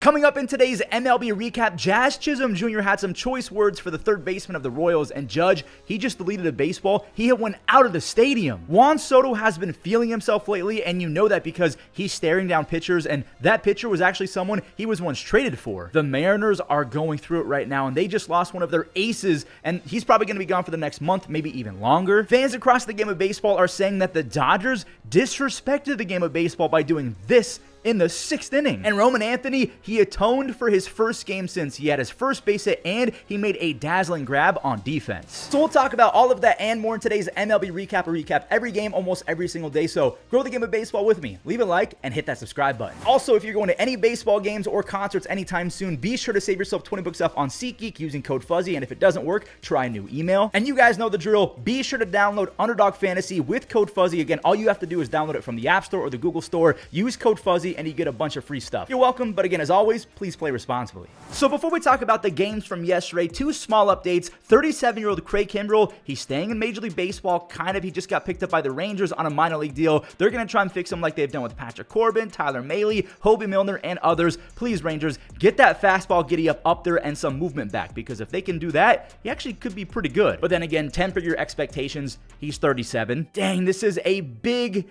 Coming up in today's MLB recap, Jazz Chisholm Jr. had some choice words for the third baseman of the Royals, and Judge, he just deleted a baseball. He hit one out of the stadium. Juan Soto has been feeling himself lately, and you know that because he's staring down pitchers, and that pitcher was actually someone he was once traded for. The Mariners are going through it right now, and they just lost one of their aces, and he's probably going to be gone for the next month, maybe even longer. Fans across the game of baseball are saying that the Dodgers disrespected the game of baseball by doing this in the 6th inning. And Roman Anthony, he atoned for his first game since he had his first base hit and he made a dazzling grab on defense. So we'll talk about all of that and more in today's MLB recap. We recap every game almost every single day, so grow the game of baseball with me. Leave a like and hit that subscribe button. Also, if you're going to any baseball games or concerts anytime soon, be sure to save yourself 20 bucks off on SeatGeek using code Fuzzy, and if it doesn't work, try a new email. And you guys know the drill. Be sure to download Underdog Fantasy with code Fuzzy. Again, all you have to do is download it from the App Store or the Google Store. Use code Fuzzy and you get a bunch of free stuff. You're welcome, but again, as always, please play responsibly. So before we talk about the games from yesterday, two small updates. 37-year-old Craig Kimbrel, he's staying in Major League Baseball, kind of. He just got picked up by the Rangers on a minor league deal. They're going to try and fix him like they've done with Patrick Corbin, Tyler Mahle, Hobie Milner, and others. Please, Rangers, get that fastball giddy up there and some movement back, because if they can do that, he actually could be pretty good. But then again, temper your expectations. He's 37. Dang, this is a big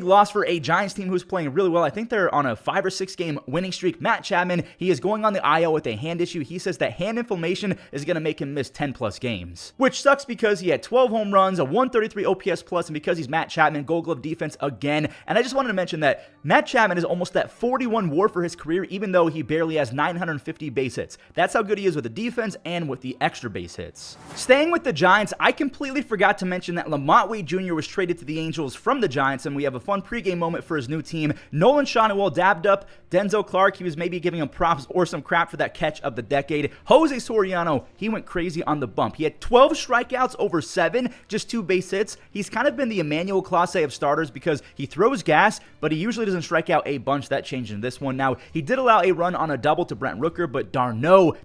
loss for a Giants team who's playing really well. I think they're on a 5 or 6 game winning streak. Matt Chapman, he is going on the IL with a hand issue. He says that hand inflammation is going to make him miss 10 plus games, which sucks because he had 12 home runs, a 133 OPS plus, and because he's Matt Chapman, Gold Glove defense again. And I just wanted to mention that Matt Chapman is almost at 41 WAR for his career, even though he barely has 950 base hits. That's how good he is with the defense and with the extra base hits. Staying with the Giants, I completely forgot to mention that Lamonte Wade Jr. was traded to the Angels from the Giants, and we have a fun pregame moment for his new team. Nolan Schanuel dabbed up Denzel Clark. He was maybe giving him props or some crap for that catch of the decade. Jose Soriano, he went crazy on the bump. He had 12 strikeouts over 7, just 2 base hits. He's kind of been the Emmanuel Clase of starters because he throws gas, but he usually doesn't strike out a bunch. That changed in this one. Now, he did allow a run on a double to Brent Rooker, but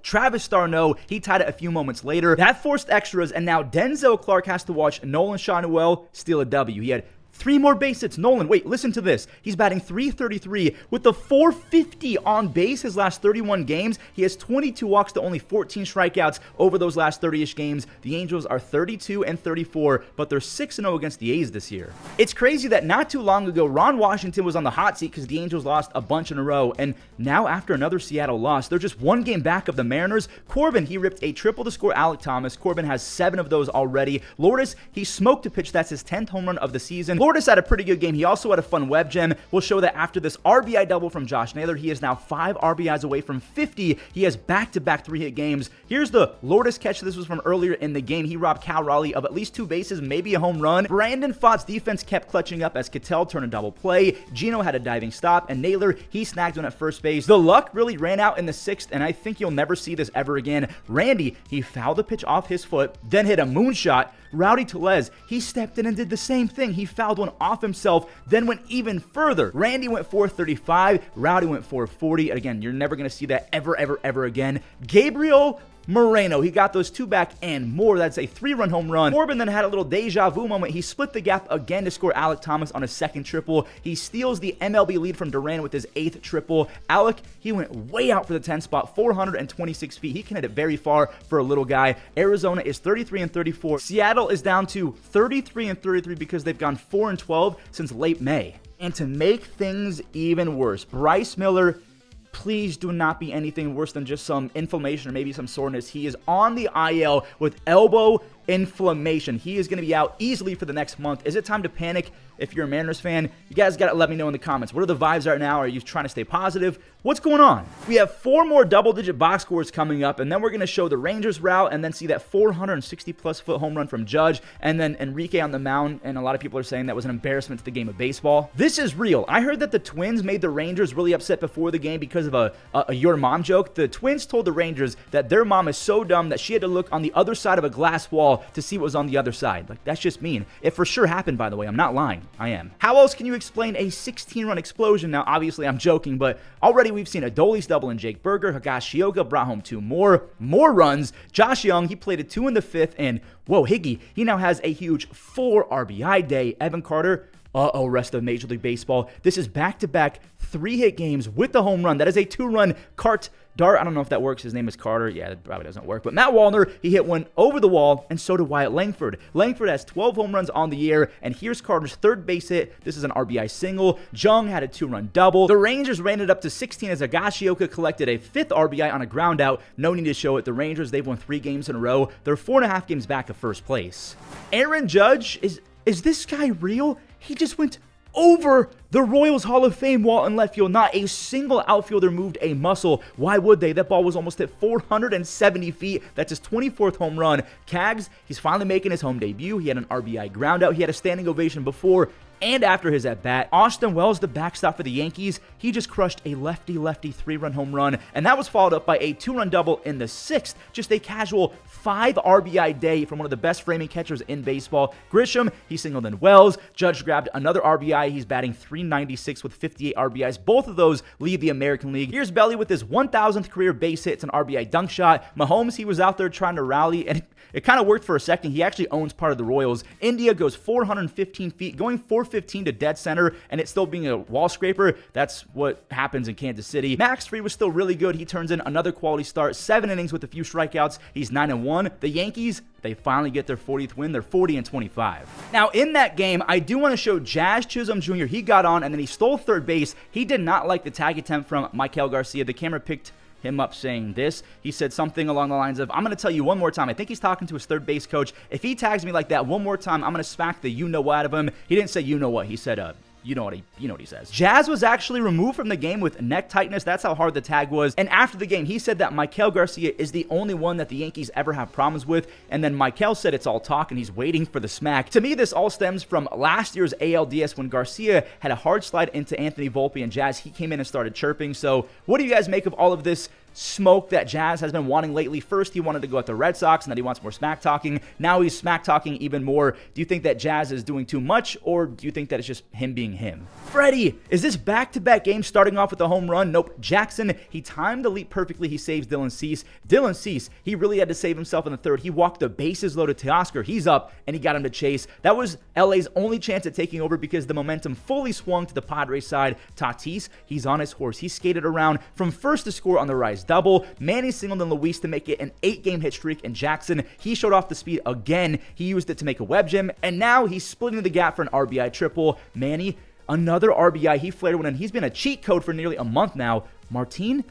Travis d'Arnaud, he tied it a few moments later. That forced extras, and now Denzel Clark has to watch Nolan Schanuel steal a W. He had 3 more base hits. Nolan, wait, listen to this. He's batting .333 with the .450 on base his last 31 games. He has 22 walks to only 14 strikeouts over those last 30-ish games. The Angels are 32-34, but they're 6-0 against the A's this year. It's crazy that not too long ago, Ron Washington was on the hot seat because the Angels lost a bunch in a row, and now after another Seattle loss, they're just 1 game back of the Mariners. Corbin, he ripped a triple to score Alec Thomas. Corbin has 7 of those already. Lourdes, he smoked a pitch. That's his 10th home run of the season. Lourdes had a pretty good game. He also had a fun web gem. We'll show that after this RBI double from Josh Naylor. He is now 5 RBIs away from 50. He has back-to-back 3-hit games. Here's the Lourdes catch. This was from earlier in the game. He robbed Cal Raleigh of at least 2 bases, maybe a home run. Brandon Pfaadt's defense kept clutching up as Cattell turned a double play. Gino had a diving stop, and Naylor, he snagged one at first base. The luck really ran out in the 6th, and I think you'll never see this ever again. Randy, he fouled the pitch off his foot, then hit a moonshot. Rowdy Tellez, he stepped in and did the same thing. He fouled one off himself, then went even further. Randy went .435, Rowdy went .440. And again, you're never going to see that ever again. Gabriel Moreno, he got those 2 back and more. That's a 3-run home run. Corbin then had a little deja vu moment. He split the gap again to score Alec Thomas on a 2nd triple. He steals the MLB lead from Duran with his 8th triple. Alec, he went way out for the 10th spot, 426 feet. He can hit it very far for a little guy. Arizona is 33-34. Seattle is down to 33-33 because they've gone 4-12 since late May. And to make things even worse, Bryce Miller, please do not be anything worse than just some inflammation or maybe some soreness. He is on the IL with elbow inflammation. He is going to be out easily for the next month. Is it time to panic? If you're a Mariners fan, you guys got to let me know in the comments. What are the vibes right now? Are you trying to stay positive? What's going on? We have 4 more double-digit box scores coming up, and then we're going to show the Rangers route and then see that 460-plus foot home run from Judge, and then Enrique on the mound, and a lot of people are saying that was an embarrassment to the game of baseball. This is real. I heard that the Twins made the Rangers really upset before the game because of a your mom joke. The Twins told the Rangers that their mom is so dumb that she had to look on the other side of a glass wall to see what was on the other side. Like, that's just mean. It for sure happened, by the way. I'm not lying. I am. How else can you explain a 16-run explosion? Now, obviously, I'm joking, but already we've seen Adolis double and Jake Berger. Higashioka brought home 2 more runs. Josh Jung, he played a 2 in the 5th, and whoa, Higgy, he now has a huge 4 RBI day. Evan Carter, rest of Major League Baseball. This is back-to-back 3-hit games with the home run. That is a 2-run cart dart. I don't know if that works. His name is Carter. Yeah, that probably doesn't work. But Matt Wallner, he hit one over the wall, and so did Wyatt Langford. Langford has 12 home runs on the year, and here's Carter's third base hit. This is an RBI single. Jung had a 2-run double. The Rangers ran it up to 16 as Higashioka collected a 5th RBI on a ground out. No need to show it. The Rangers, they've won 3 games in a row. They're 4.5 games back of first place. Aaron Judge, is this guy real? He just went over the Royals Hall of Fame wall in left field. Not a single outfielder moved a muscle. Why would they? That ball was almost at 470 feet. That's his 24th home run. Cags, he's finally making his home debut. He had an RBI ground out. He had a standing ovation before and after his at-bat. Austin Wells, the backstop for the Yankees, he just crushed a lefty-lefty 3-run home run, and that was followed up by a 2-run double in the 6th. Just a casual 5 RBI day from one of the best framing catchers in baseball. Grisham, he singled in Wells. Judge grabbed another RBI. He's batting .396 with 58 RBIs. Both of those lead the American League. Here's Belly with his 1,000th career base hit. It's an RBI dunk shot. Mahomes, he was out there trying to rally, and it kind of worked for a second. He actually owns part of the Royals. India goes 415 feet, going 415 to dead center, and it's still being a wall scraper. That's what happens in Kansas City. Max Fried was still really good. He turns in another quality start, 7 innings with a few strikeouts. He's 9-1. The Yankees, they finally get their 40th win. They're 40-25. Now, in that game, I do want to show Jazz Chisholm Jr. He got on, and then he stole third base. He did not like the tag attempt from Maikel Garcia. The camera picked him up saying this. He said something along the lines of, I'm going to tell you one more time. I think he's talking to his third base coach. If he tags me like that one more time, I'm going to smack the you-know-what out of him. He didn't say you-know-what. He said, you know what he says. Jazz was actually removed from the game with neck tightness. That's how hard the tag was. And after the game, he said that Maikel Garcia is the only one that the Yankees ever have problems with. And then Maikel said it's all talk and he's waiting for the smack. To me, this all stems from last year's ALDS when Garcia had a hard slide into Anthony Volpe and Jazz. He came in and started chirping. So what do you guys make of all of this smoke that Jazz has been wanting lately? First, he wanted to go at the Red Sox, and then he wants more smack talking. Now he's smack talking even more. Do you think that Jazz is doing too much, or do you think that it's just him being him? Freddie, is this back-to-back game starting off with a home run? Nope. Jackson, he timed the leap perfectly. He saves Dylan Cease. Dylan Cease, he really had to save himself in the third. He walked the bases loaded to Oscar. He's up, and he got him to chase. That was LA's only chance at taking over because the momentum fully swung to the Padres side. Tatis, he's on his horse. He skated around from first to score on the rise double. Manny singled in Luis to make it an 8-game hit streak, and Jackson, he showed off the speed again. He used it to make a web gem, and now he's splitting the gap for an RBI triple. Manny, another RBI. He flared one, and he's been a cheat code for nearly a month now. Martin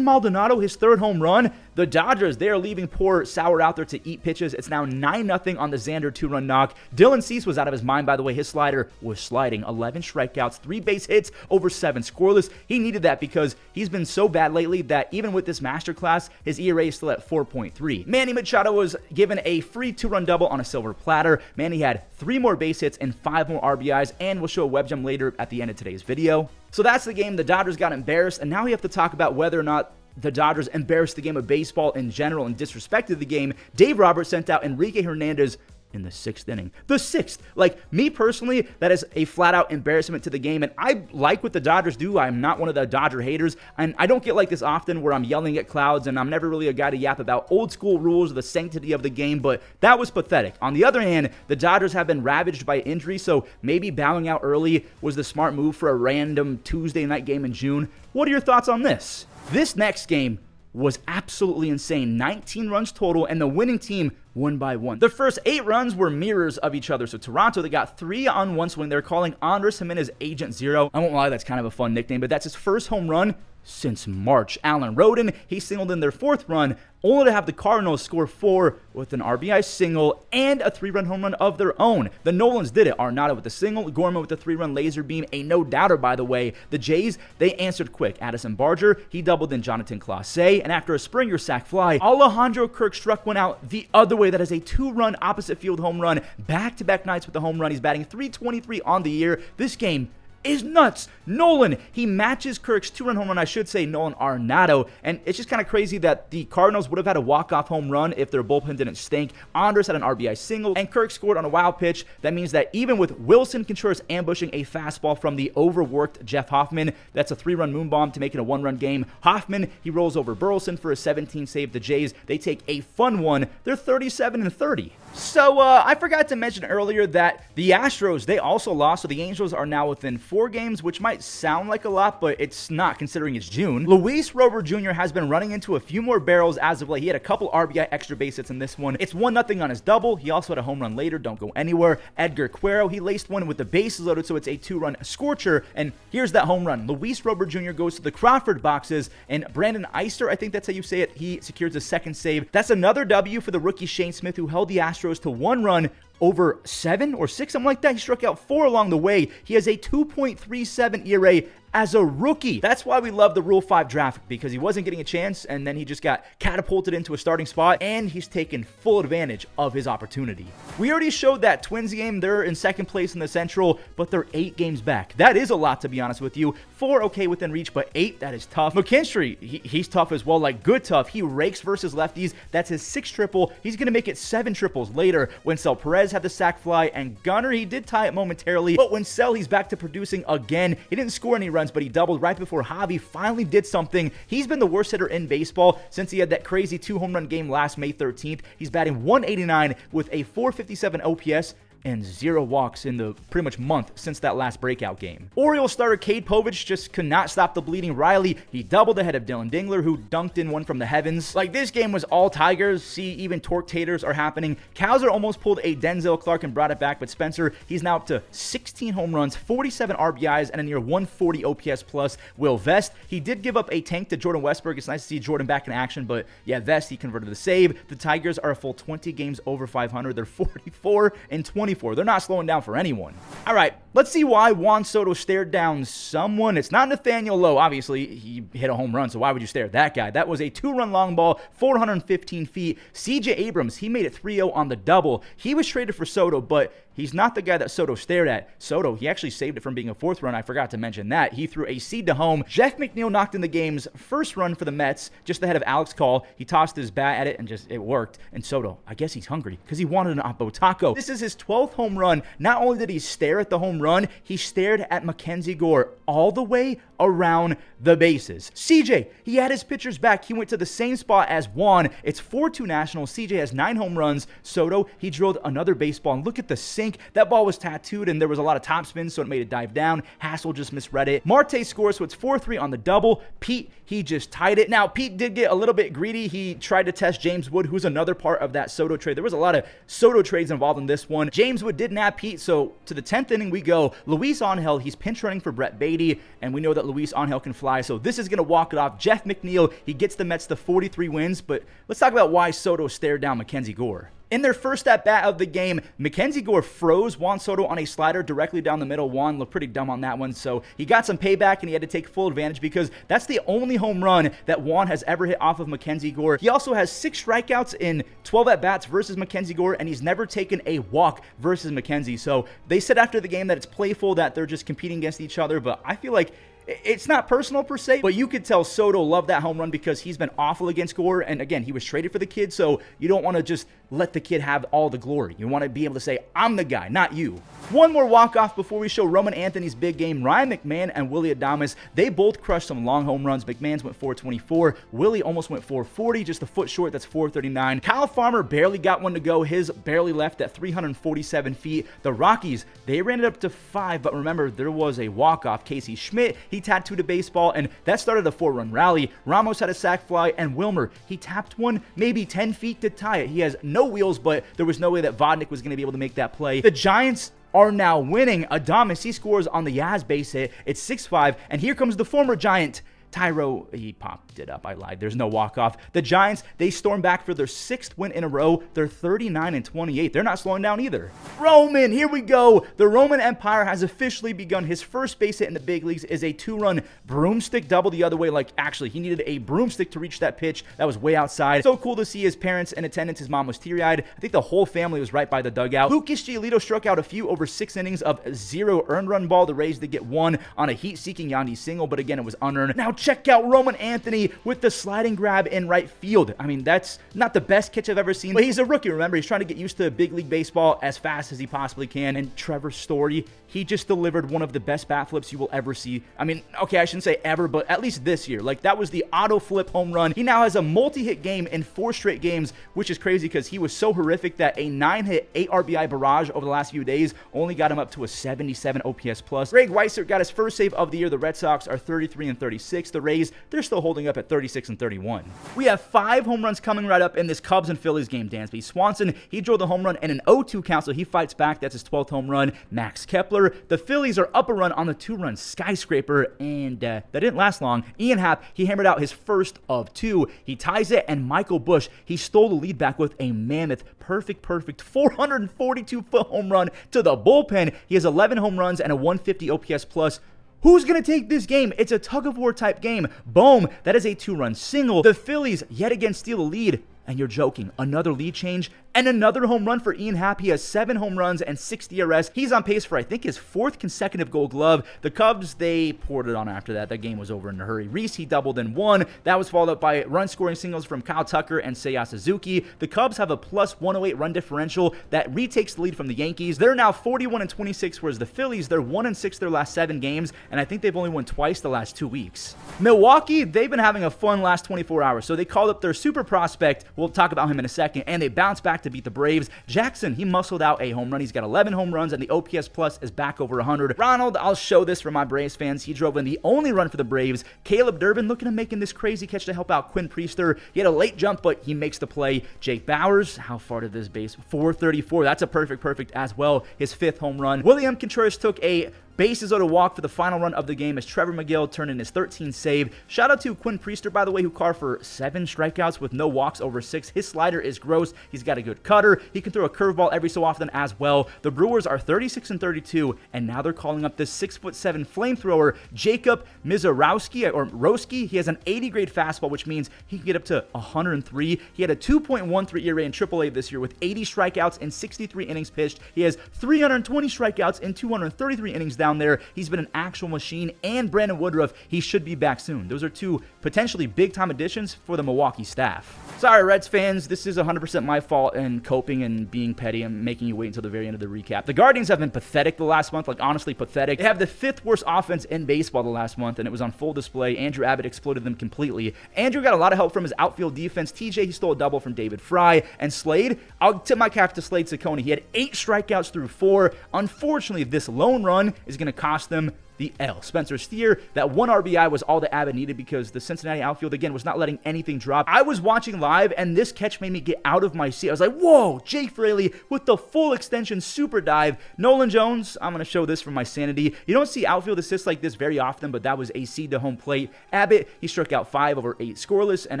Maldonado, his third home run. The Dodgers, they are leaving poor Sauer out there to eat pitches. It's now 9-0 on the Xander 2-run knock. Dylan Cease was out of his mind, by the way. His slider was sliding. 11 strikeouts, 3 base hits, over 7 scoreless. He needed that because he's been so bad lately that even with this masterclass, his ERA is still at 4.3. Manny Machado was given a free 2-run double on a silver platter. Manny had 3 more base hits and 5 more RBIs, and we'll show a web gem later at the end of today's video. So that's the game. The Dodgers got embarrassed, and now we have to talk about whether or not the Dodgers embarrassed the game of baseball in general and disrespected the game. Dave Roberts sent out Enrique Hernandez in the 6th inning. The 6th. Like, me personally, that is a flat-out embarrassment to the game, and I like what the Dodgers do. I'm not one of the Dodger haters, and I don't get like this often where I'm yelling at clouds, and I'm never really a guy to yap about old-school rules or the sanctity of the game, but that was pathetic. On the other hand, the Dodgers have been ravaged by injury, so maybe bowing out early was the smart move for a random Tuesday night game in June. What are your thoughts on this? This next game was absolutely insane. 19 runs total, and the winning team won by 1. The first 8 runs were mirrors of each other. So Toronto, they got 3 on 1 swing. They're calling Andres Jimenez Agent Zero. I won't lie, that's kind of a fun nickname, but that's his first home run since March. Alan Roden, he singled in their 4th run, only to have the Cardinals score 4 with an RBI single and a 3-run home run of their own. The Nolans did it. Arenado with the single, Gorman with the 3-run laser beam, a no-doubter, by the way. The Jays, they answered quick. Addison Barger, he doubled in Jonathan Clase, and after a Springer sac fly, Alejandro Kirk struck one out the other way. That is a 2-run opposite field home run. Back-to-back nights with the home run. He's batting .323 on the year. This game is nuts. Nolan, he matches Kirk's 2-run home run, I should say Nolan Arenado, and it's just kind of crazy that the Cardinals would have had a walk-off home run if their bullpen didn't stink. Andres had an RBI single, and Kirk scored on a wild pitch. That means that even with Wilson Contreras ambushing a fastball from the overworked Jeff Hoffman, that's a 3-run moon bomb to make it a 1-run game. Hoffman, he rolls over Burleson for a 17 save. The Jays, they take a fun one. They're 37-30. So, I forgot to mention earlier that the Astros, they also lost, so the Angels are now within 4 games, which might sound like a lot, but it's not considering it's June. Luis Robert Jr. has been running into a few more barrels as of late. He had a couple RBI extra base hits in this one. It's 1-0 on his double. He also had a home run later. Don't go anywhere. Edgar Cuero, he laced one with the bases loaded, so it's a 2-run scorcher, and here's that home run. Luis Robert Jr. goes to the Crawford boxes, and Brandon Eister, I think that's how you say it, he secures a second save. That's another W for the rookie Shane Smith, who held the Astros to 1 run over 7 or 6, something like that. He struck out 4 along the way. He has a 2.37 ERA as a rookie. That's why we love the Rule 5 draft, because he wasn't getting a chance, and then he just got catapulted into a starting spot, and he's taken full advantage of his opportunity. We already showed that Twins game. They're in second place in the Central, but they're 8 games back. That is a lot, to be honest with you. 4 okay within reach, but 8, that is tough. McKinstry, he's tough as well, like good tough. He rakes versus lefties. That's his 6th triple. He's going to make it 7 triples later. Winsell Perez had the sac fly, and Gunnar, he did tie it momentarily, but Winsell, he's back to producing again. He didn't score any runs, but he doubled right before Javi finally did something. He's been the worst hitter in baseball since he had that crazy 2-home run game last May 13th. He's batting 189 with a 457 OPS and 0 walks in the pretty much month since that last breakout game. Orioles starter Cade Povich just could not stop the bleeding Riley. He doubled ahead of Dylan Dingler, who dunked in one from the heavens. Like, this game was all Tigers. See, even torque taters are happening. Cowser almost pulled a Denzel Clark and brought it back, but Spencer, he's now up to 16 home runs, 47 RBIs, and a near 140 OPS plus. Will Vest, he did give up a tank to Jordan Westburg. It's nice to see Jordan back in action, but yeah, Vest, he converted the save. The Tigers are a full 20 games over 500. They're 44 and 24. They're not slowing down for anyone. All right, let's see why Juan Soto stared down someone. It's not Nathaniel Lowe. Obviously, he hit a home run, so why would you stare at that guy? That was a 2-run long ball, 415 feet. CJ Abrams, he made it 3-0 on the double. He was traded for Soto, but he's not the guy that Soto stared at. Soto, he actually saved it from being a 4th run. I forgot to mention that. He threw a seed to home. Jeff McNeil knocked in the game's first run for the Mets, just ahead of Alex Call. He tossed his bat at it, and it worked. And Soto, I guess he's hungry, because he wanted an Oppo Taco. This is his 12th home run. Not only did he stare at the home run, he stared at Mackenzie Gore all the way around the bases. CJ, he had his pitchers back. He went to the same spot as Juan. It's 4-2 Nationals. CJ has 9 home runs. Soto, he drilled another baseball, and look at the sink. That ball was tattooed, and there was a lot of topspin, so it made it dive down. Hassel just misread it. Marte scores, so it's 4-3 on the double. Pete, he just tied it. Now, Pete did get a little bit greedy. He tried to test James Wood, who's another part of that Soto trade. There was a lot of Soto trades involved in this one. James Wood did nab Pete, so to the 10th inning we go. Luis Angel, he's pinch running for Brett Beatty, and we know that Luis Angel can fly, so this is going to walk it off. Jeff McNeil, he gets the Mets to 43 wins, but let's talk about why Soto stared down Mackenzie Gore. In their first at-bat of the game, Mackenzie Gore froze Juan Soto on a slider directly down the middle. Juan looked pretty dumb on that one, so he got some payback, and he had to take full advantage because that's the only home run that Juan has ever hit off of Mackenzie Gore. He also has 6 strikeouts in 12 at-bats versus Mackenzie Gore, and he's never taken a walk versus Mackenzie. So they said after the game that it's playful, that they're just competing against each other, but I feel like it's not personal per se, but you could tell Soto loved that home run because he's been awful against Gore. And again, he was traded for the kid, so you don't want to just let the kid have all the glory. You want to be able to say, I'm the guy, not you. One more walk-off before we show Roman Anthony's big game. Ryan McMahon and Willie Adames, they both crushed some long home runs. McMahon's went 424. Willie almost went 440, just a foot short. That's 439. Kyle Farmer barely got one to go. His barely left at 347 feet. The Rockies, they ran it up to 5, but remember, there was a walk-off. Casey Schmidt, he tattooed a baseball, and that started a 4-run rally. Ramos had a sac fly, and Wilmer, he tapped one maybe 10 feet to tie it. He has no wheels, but there was no way that Vodnik was going to be able to make that play. The Giants are now winning. Adames, he scores on the Yaz base hit. It's 6-5, and here comes the former Giant, Tyro, he popped it up. I lied. There's no walk-off. The Giants, they storm back for their 6th win in a row. They're 39-28. They're not slowing down either. Roman, here we go. The Roman Empire has officially begun. His first base hit in the big leagues is a 2-run broomstick double the other way. Like, actually, he needed a broomstick to reach that pitch. That was way outside. So cool to see his parents in attendance. His mom was teary-eyed. I think the whole family was right by the dugout. Lucas Giolito struck out a few over 6 innings of 0 earned run ball. The Rays did get 1 on a heat-seeking Yandy single, but again, it was unearned. Now, check out Roman Anthony with the sliding grab in right field. I mean, that's not the best catch I've ever seen, but he's a rookie, remember? He's trying to get used to big league baseball as fast as he possibly can. And Trevor Story, he just delivered one of the best bat flips you will ever see. I mean, okay, I shouldn't say ever, but at least this year. Like, that was the auto flip home run. He now has a multi-hit game in 4 straight games, which is crazy because he was so horrific that a 9-hit, 8 RBI barrage over the last few days only got him up to a 77 OPS plus. Greg Weissert got his first save of the year. The Red Sox are 33-36. The Rays, they're still holding up at 36-31. We have 5 home runs coming right up in this Cubs and Phillies game, Dansby. Swanson, he drove the home run in an 0-2 count, so he fights back. That's his 12th home run. Max Kepler, the Phillies are up a run on the 2-run skyscraper, and that didn't last long. Ian Happ, he hammered out his first of 2. He ties it, and Michael Busch, he stole the lead back with a mammoth, perfect 442-foot home run to the bullpen. He has 11 home runs and a 150 OPS plus. Who's going to take this game? It's a tug-of-war type game. Boom, that is a 2-run single. The Phillies yet again steal the lead. And you're joking. Another lead change and another home run for Ian Happ. He has 7 home runs and 6 DRS. He's on pace for, I think, his 4th consecutive Gold Glove. The Cubs, they poured it on after that. That game was over in a hurry. Reese, he doubled in 1. That was followed up by run-scoring singles from Kyle Tucker and Seiya Suzuki. The Cubs have a plus 108 run differential that retakes the lead from the Yankees. They're now 41-26, whereas the Phillies, they're 1-6 their last 7 games, and I think they've only won twice the last 2 weeks. Milwaukee, they've been having a fun last 24 hours, so they called up their super prospect. We'll talk about him in a second, and they bounced back to beat the Braves. Jackson, he muscled out a home run. He's got 11 home runs, and the OPS plus is back over 100. Ronald, I'll show this for my Braves fans. He drove in the only run for the Braves. Caleb Durbin looking at making this crazy catch to help out Quinn Priester. He had a late jump, but he makes the play. Jake Bowers, how far did this base? 434. That's a perfect as well. His 5th home run. William Contreras took a bases loaded walk for the final run of the game as Trevor McGill turned in his 13th save. Shout out to Quinn Priester, by the way, who carved for 7 strikeouts with no walks over 6. His slider is gross. He's got a good cutter. He can throw a curveball every so often as well. The Brewers are 36-32, and now they're calling up this 6'7" flamethrower, Jacob Mizorowski. He has an 80 grade fastball, which means he can get up to 103. He had a 2.13 ERA in AAA this year with 80 strikeouts in 63 innings pitched. He has 320 strikeouts in 233 innings down there. He's been an actual machine, and Brandon Woodruff, he should be back soon. Those are 2 potentially big-time additions for the Milwaukee staff. Sorry, Reds fans, this is 100% my fault in coping and being petty and making you wait until the very end of the recap. The Guardians have been pathetic the last month, like honestly pathetic. They have the 5th worst offense in baseball the last month, and it was on full display. Andrew Abbott exploded them completely. Andrew got a lot of help from his outfield defense. TJ, he stole a double from David Fry, and Slade, I'll tip my cap to Slade Ciccone. He had 8 strikeouts through 4. Unfortunately, this lone run is going to cost them the L. Spencer Steer, that 1 RBI was all that Abbott needed because the Cincinnati outfield, again, was not letting anything drop. I was watching live, and this catch made me get out of my seat. I was like, whoa, Jake Fraley with the full extension super dive. Nolan Jones, I'm going to show this for my sanity. You don't see outfield assists like this very often, but that was a seed to home plate. Abbott, he struck out 5 over 8 scoreless, and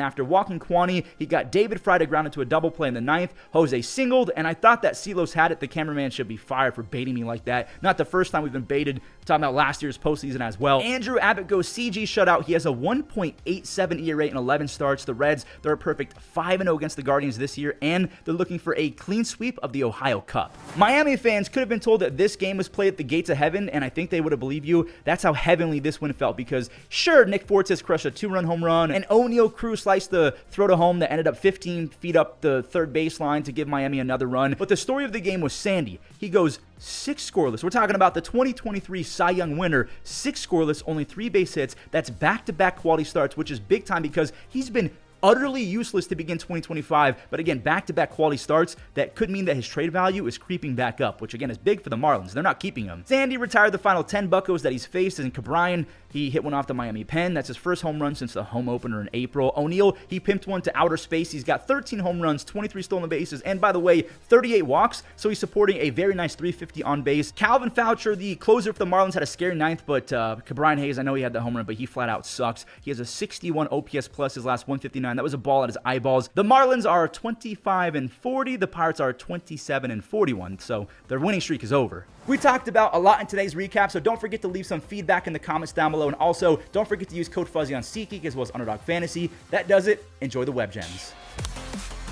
after walking Kwani, he got David Fry to ground into a double play in the 9th. Jose singled, and I thought that Silos had it. The cameraman should be fired for baiting me like that. Not the first time we've been baited. I'm talking about last year's postseason as well. Andrew Abbott goes CG shutout. He has a 1.87 ERA in 11 starts. The Reds, they're a perfect 5-0 against the Guardians this year, and they're looking for a clean sweep of the Ohio Cup. Miami fans could have been told that this game was played at the gates of heaven, and I think they would have believed you. That's how heavenly this win felt, because sure, Nick Fortes crushed a 2-run home run, and O'Neal Cruz sliced the throw to home that ended up 15 feet up the third baseline to give Miami another run. But the story of the game was Sandy. He goes 6 scoreless. We're talking about the 2023 Cy Young winner. 6 scoreless, only 3 base hits. That's back-to-back quality starts, which is big time because he's been utterly useless to begin 2025, but again, back-to-back quality starts, that could mean that his trade value is creeping back up, which again is big for the Marlins. They're not keeping him. Sandy retired the final 10 buccos that he's faced, and Corbin, he hit one off the Miami pen. That's his first home run since the home opener in April. O'Neal, he pimped one to outer space. He's got 13 home runs, 23 stolen bases, and by the way, 38 walks, so he's supporting a very nice 350 on base. Calvin Foucher, the closer for the Marlins, had a scary 9th, but Corbin Hayes, I know he had the home run, but he flat out sucks. He has a 61 OPS plus his last 159. That was a ball at his eyeballs. The Marlins are 25-40. The Pirates are 27-41. So their winning streak is over. We talked about a lot in today's recap, so don't forget to leave some feedback in the comments down below. And also, don't forget to use code Fuzzy on SeatGeek as well as Underdog Fantasy. That does it. Enjoy the web gems.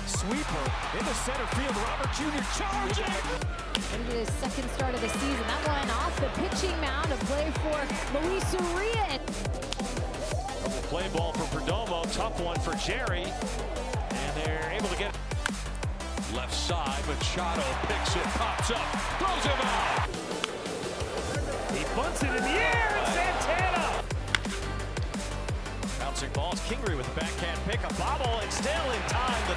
Sweeper into center field. Robert Jr. charging. Into his second start of the season. That one off the pitching mound. A play for Luis Urias. Play ball for Perdomo, tough one for Jerry, and they're able to get left side. Machado picks it, pops up, throws him out. He bunts it in the air, and Santana. Bouncing balls, Kingery with a backhand pick, a bobble, and still in time.